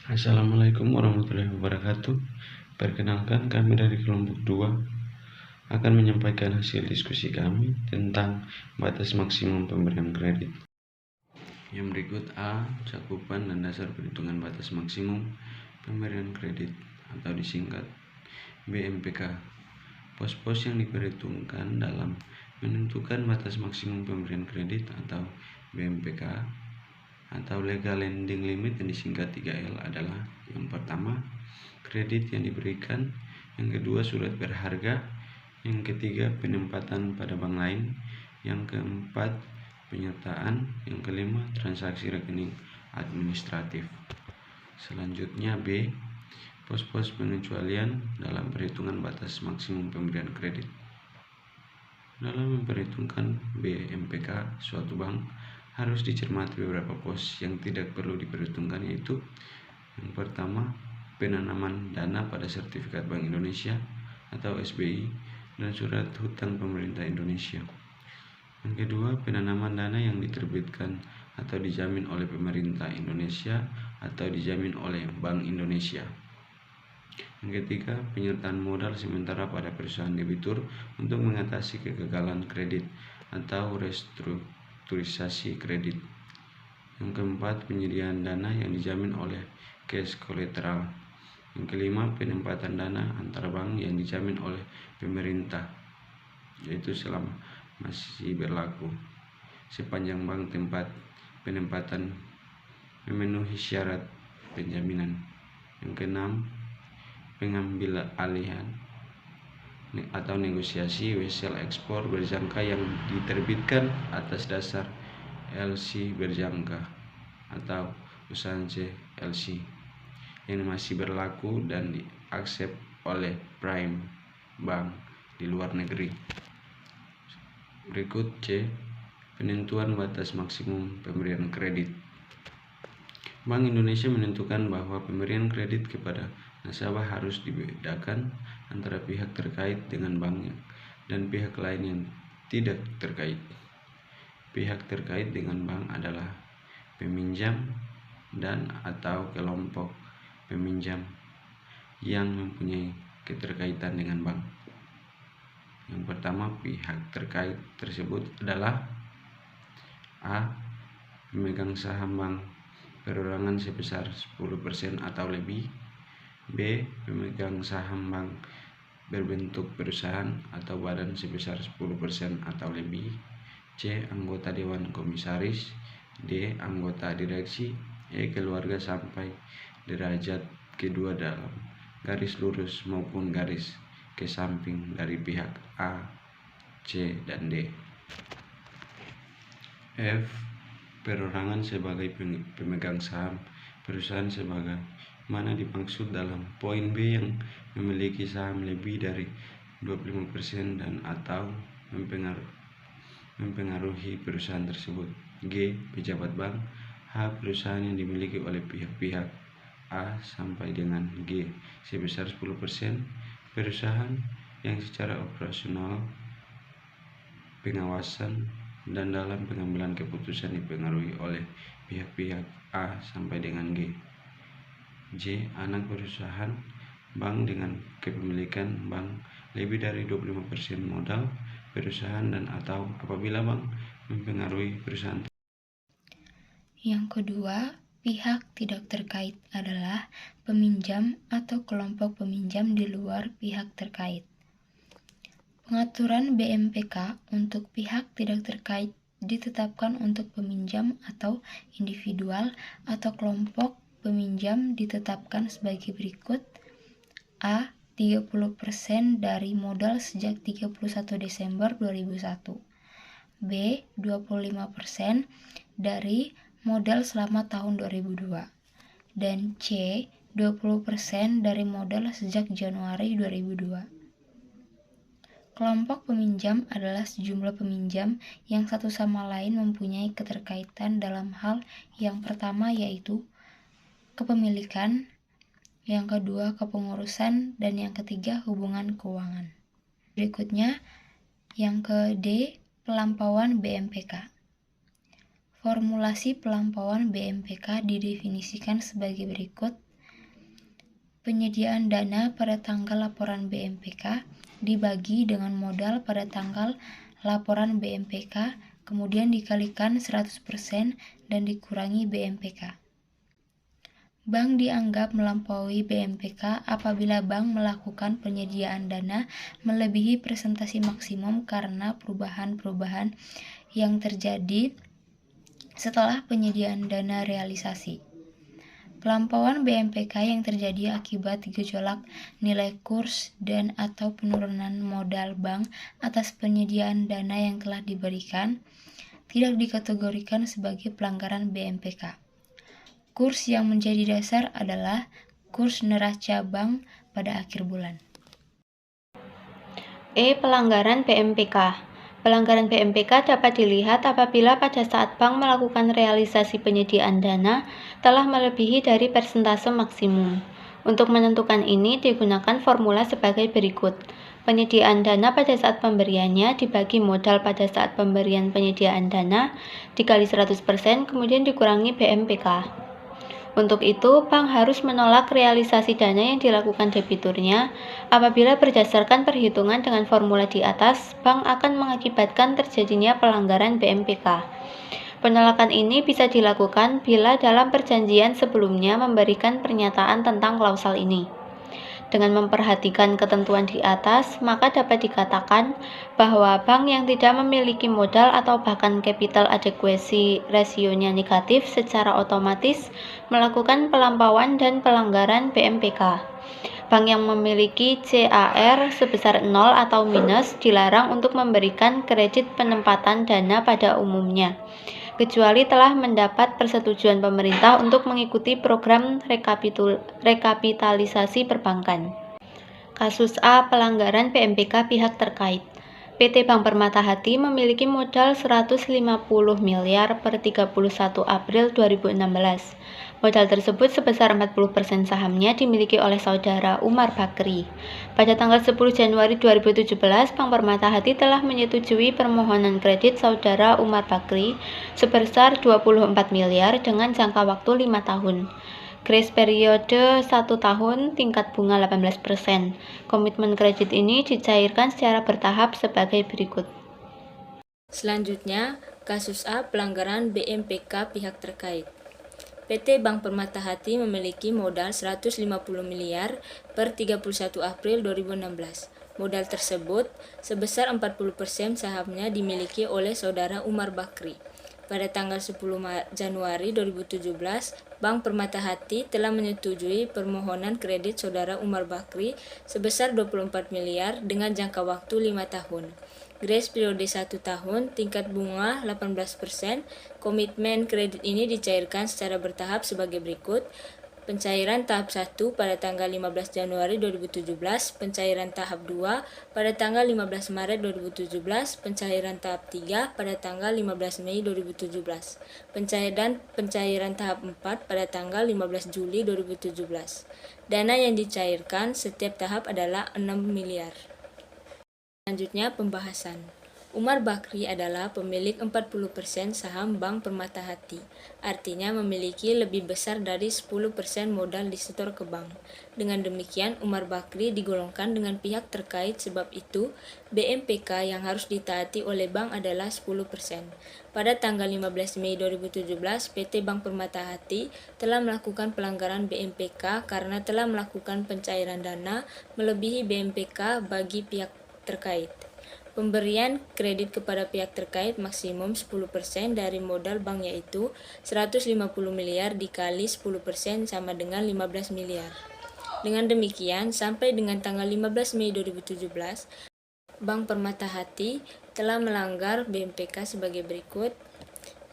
Assalamualaikum warahmatullahi wabarakatuh. Perkenalkan, kami dari kelompok 2 akan menyampaikan hasil diskusi kami tentang batas maksimum pemberian kredit. Yang berikut: A. Cakupan dan dasar perhitungan batas maksimum pemberian kredit atau disingkat BMPK. Pos-pos yang diperhitungkan dalam menentukan batas maksimum pemberian kredit atau BMPK atau Legal Lending Limit yang disingkat 3L adalah: yang pertama, kredit yang diberikan; yang kedua, surat berharga; yang ketiga, penempatan pada bank lain; yang keempat, penyertaan; yang kelima, transaksi rekening administratif. Selanjutnya B. Pos-pos pengecualian dalam perhitungan batas maksimum pemberian kredit. Dalam memperhitungkan BMPK suatu bank, harus dicermati beberapa pos yang tidak perlu diperhitungkan, yaitu: yang pertama, penanaman dana pada sertifikat Bank Indonesia atau SBI dan surat hutang pemerintah Indonesia. Yang kedua, penanaman dana yang diterbitkan atau dijamin oleh pemerintah Indonesia atau dijamin oleh Bank Indonesia. Yang ketiga, penyertaan modal sementara pada perusahaan debitur untuk mengatasi kegagalan kredit atau restrukturisasi kredit. Yang keempat, penyediaan dana yang dijamin oleh cash collateral. Yang kelima, penempatan dana antar bank yang dijamin oleh pemerintah, yaitu selama masih berlaku sepanjang bank tempat penempatan memenuhi syarat penjaminan. Yang keenam, pengambil alihan atau negosiasi wesel ekspor berjangka yang diterbitkan atas dasar LC berjangka atau Usance LC yang masih berlaku dan diaksep oleh prime bank di luar negeri. Berikut C. Penentuan batas maksimum pemberian kredit. Bank Indonesia menentukan bahwa pemberian kredit kepada nasabah harus dibedakan antara pihak terkait dengan bank dan pihak lain yang tidak terkait. Pihak terkait dengan bank adalah peminjam dan atau kelompok peminjam yang mempunyai keterkaitan dengan bank. Yang pertama, pihak terkait tersebut adalah: A. Pemegang saham bank perorangan sebesar 10% atau lebih; B. Pemegang saham bank berbentuk perusahaan atau badan sebesar 10% atau lebih; C. Anggota Dewan Komisaris; D. Anggota direksi; E. Keluarga sampai derajat kedua dalam garis lurus maupun garis ke samping dari pihak A, C, dan D. F. Perorangan sebagai pemegang saham perusahaan sebagai mana dimaksud dalam poin B, yang memiliki saham lebih dari 25% dan atau mempengaruhi perusahaan tersebut. G. Pejabat bank. H. Perusahaan yang dimiliki oleh pihak-pihak A sampai dengan G sebesar 10%. Perusahaan yang secara operasional, pengawasan, dan dalam pengambilan keputusan dipengaruhi oleh pihak-pihak A sampai dengan G. J. Anak perusahaan bank dengan kepemilikan bank lebih dari 25% modal perusahaan dan atau apabila bank mempengaruhi perusahaan. Yang kedua, pihak tidak terkait adalah peminjam atau kelompok peminjam di luar pihak terkait. Pengaturan BMPK untuk pihak tidak terkait ditetapkan untuk peminjam atau individual atau kelompok peminjam ditetapkan sebagai berikut: A. 30% dari modal sejak 31 Desember 2001; B. 25% dari modal selama tahun 2002; dan C. 20% dari modal sejak Januari 2002. Kelompok peminjam adalah sejumlah peminjam yang satu sama lain mempunyai keterkaitan dalam hal yang pertama, yaitu kepemilikan; yang kedua, kepengurusan; dan yang ketiga, hubungan keuangan. Berikutnya, yang ke D, pelampauan BMPK. Formulasi pelampauan BMPK didefinisikan sebagai berikut: Penyediaan dana pada tanggal laporan BMPK dibagi dengan modal pada tanggal laporan BMPK, kemudian dikalikan 100% dan dikurangi BMPK. Bank dianggap melampaui BMPK apabila bank melakukan penyediaan dana melebihi presentasi maksimum karena perubahan-perubahan yang terjadi setelah penyediaan dana realisasi. Pelampauan BMPK yang terjadi akibat gejolak nilai kurs dan atau penurunan modal bank atas penyediaan dana yang telah diberikan tidak dikategorikan sebagai pelanggaran BMPK. Kurs yang menjadi dasar adalah kurs neraca bank pada akhir bulan. Pelanggaran BMPK. Pelanggaran BMPK dapat dilihat apabila pada saat bank melakukan realisasi penyediaan dana telah melebihi dari persentase maksimum. Untuk menentukan ini digunakan formula sebagai berikut. Penyediaan dana pada saat pemberiannya dibagi modal pada saat pemberian penyediaan dana dikali 100% kemudian dikurangi BMPK. Untuk itu, bank harus menolak realisasi dana yang dilakukan debiturnya. Apabila berdasarkan perhitungan dengan formula di atas, bank akan mengakibatkan terjadinya pelanggaran BMPK. Penolakan ini bisa dilakukan bila dalam perjanjian sebelumnya memberikan pernyataan tentang klausal ini. Dengan memperhatikan ketentuan di atas, maka dapat dikatakan bahwa bank yang tidak memiliki modal atau bahkan capital adequacy ratio-nya negatif secara otomatis melakukan pelampauan dan pelanggaran BMPK. Bank yang memiliki CAR sebesar 0 atau minus dilarang untuk memberikan kredit penempatan dana pada umumnya, kecuali telah mendapat persetujuan pemerintah untuk mengikuti program rekapitalisasi perbankan. Kasus A. Pelanggaran BMPK pihak terkait. PT Bank Permata-Hati memiliki modal 150 miliar per 31 April 2016. Modal tersebut sebesar 40% sahamnya dimiliki oleh saudara Umar Bakri. Pada tanggal 10 Januari 2017, Bank Permata-Hati telah menyetujui permohonan kredit saudara Umar Bakri sebesar 24 miliar dengan jangka waktu 5 tahun. Grace periode 1 tahun, tingkat bunga 18%. Komitmen kredit ini dicairkan secara bertahap sebagai berikut. Selanjutnya, kasus A. Pelanggaran BMPK pihak terkait. PT Bank Permata-Hati memiliki modal 150 miliar per 31 April 2016. Modal tersebut sebesar 40% sahamnya dimiliki oleh saudara Umar Bakri. Pada tanggal 10 Januari 2017, Bank Permata-Hati telah menyetujui permohonan kredit saudara Umar Bakri sebesar 24 miliar dengan jangka waktu 5 tahun. Grace periode 1 tahun, tingkat bunga 18%. Komitmen kredit ini dicairkan secara bertahap sebagai berikut. Pencairan tahap 1 pada tanggal 15 Januari 2017, pencairan tahap 2 pada tanggal 15 Maret 2017, pencairan tahap 3 pada tanggal 15 Mei 2017, pencairan tahap 4 pada tanggal 15 Juli 2017. Dana yang dicairkan setiap tahap adalah 6 miliar. Selanjutnya pembahasan. Umar Bakri adalah pemilik 40% saham Bank Permata-Hati, artinya memiliki lebih besar dari 10% modal disetor ke bank. Dengan demikian, Umar Bakri digolongkan dengan pihak terkait, sebab itu BMPK yang harus ditaati oleh bank adalah 10%. Pada tanggal 15 Mei 2017, PT Bank Permata-Hati telah melakukan pelanggaran BMPK karena telah melakukan pencairan dana melebihi BMPK bagi pihak terkait. Pemberian kredit kepada pihak terkait maksimum 10% dari modal bank, yaitu 150 miliar dikali 10% sama dengan 15 miliar. Dengan demikian, sampai dengan tanggal 15 Mei 2017, Bank Permata-Hati telah melanggar BMPK sebagai berikut,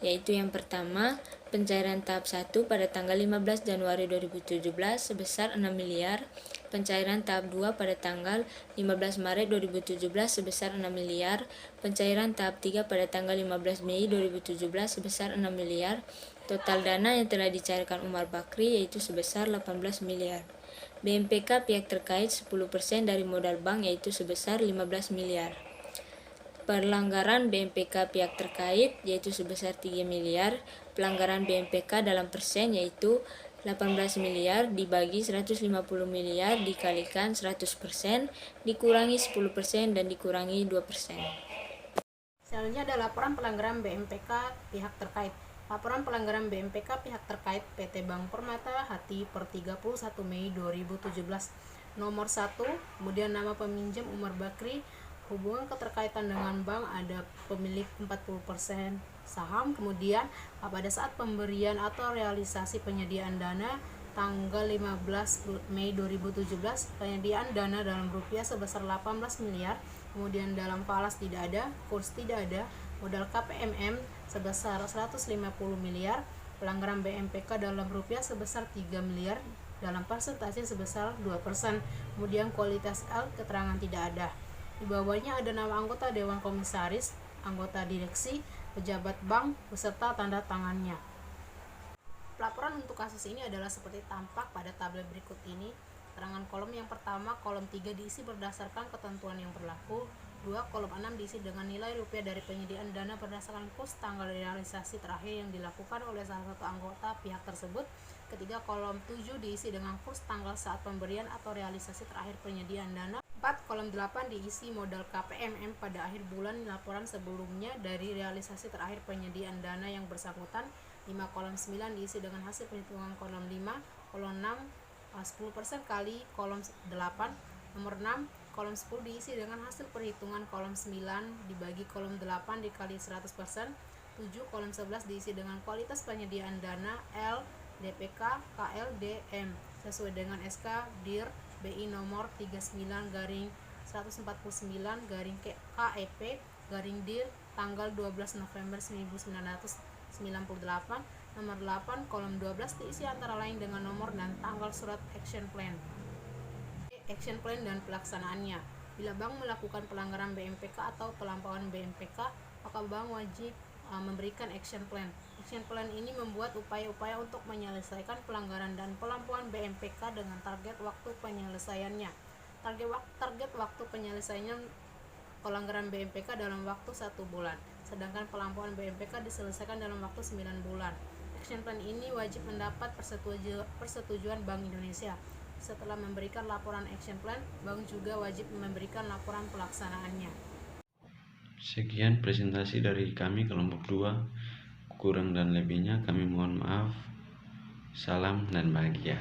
yaitu yang pertama, pencairan tahap 1 pada tanggal 15 Januari 2017 sebesar 6 miliar, pencairan tahap 2 pada tanggal 15 Maret 2017 sebesar 6 miliar, pencairan tahap 3 pada tanggal 15 Mei 2017 sebesar 6 miliar, total dana yang telah dicairkan Umar Bakri yaitu sebesar 18 miliar. BMPK pihak terkait 10% dari modal bank yaitu sebesar 15 miliar. Pelanggaran BMPK pihak terkait yaitu sebesar 3 miliar, pelanggaran BMPK dalam persen yaitu 18 miliar dibagi 150 miliar dikalikan 100%, dikurangi 10% dan dikurangi 2%. Selanjutnya ada laporan pelanggaran BMPK pihak terkait. Laporan pelanggaran BMPK pihak terkait PT Bank Permata Hati per 31 Mei 2017. Nomor 1, kemudian nama peminjam Umar Bakri, hubungan keterkaitan dengan bank ada pemilik 40% saham, kemudian pada saat pemberian atau realisasi penyediaan dana tanggal 15 Mei 2017, penyediaan dana dalam rupiah sebesar 18 miliar, kemudian dalam falas tidak ada, kurs tidak ada, modal KPMM sebesar 150 miliar, pelanggaran BMPK dalam rupiah sebesar 3 miliar, dalam persentase sebesar 2%, kemudian kualitas L keterangan tidak ada. Di bawahnya ada nama anggota Dewan Komisaris, anggota direksi, pejabat bank, beserta tanda tangannya. Pelaporan untuk kasus ini adalah seperti tampak pada tabel berikut ini. Keterangan kolom yang pertama, kolom 3 diisi berdasarkan ketentuan yang berlaku. 2, kolom 6 diisi dengan nilai rupiah dari penyediaan dana berdasarkan kurs tanggal realisasi terakhir yang dilakukan oleh salah satu anggota pihak tersebut. Ketiga, kolom 7 diisi dengan kurs tanggal saat pemberian atau realisasi terakhir penyediaan dana. 4, kolom 8 diisi modal KPMM pada akhir bulan laporan sebelumnya dari realisasi terakhir penyediaan dana yang bersangkutan. 5, kolom 9 diisi dengan hasil perhitungan kolom 5, kolom 6 10% kali kolom 8. Nomor 6, kolom 10 diisi dengan hasil perhitungan kolom 9 dibagi kolom 8 dikali 100%. 7, kolom 11 diisi dengan kualitas penyediaan dana L, DPK, KL, DM sesuai dengan SK DIR BI nomor 39/149/KEP DIR tanggal 12 November 1998. Nomor 8, kolom 12 diisi antara lain dengan nomor dan tanggal surat action plan dan pelaksanaannya. Bila bank melakukan pelanggaran BMPK atau pelampauan BMPK, maka bank wajib memberikan action plan. Action plan ini membuat upaya-upaya untuk menyelesaikan pelanggaran dan pelampauan BMPK dengan target waktu penyelesaiannya. Target waktu penyelesaiannya pelanggaran BMPK dalam waktu 1 bulan, sedangkan pelampauan BMPK diselesaikan dalam waktu 9 bulan. Action plan ini wajib mendapat persetujuan Bank Indonesia. Setelah memberikan laporan action plan, bank juga wajib memberikan laporan pelaksanaannya. Sekian presentasi dari kami kelompok 2. Kurang dan lebihnya kami mohon maaf. Salam dan bahagia.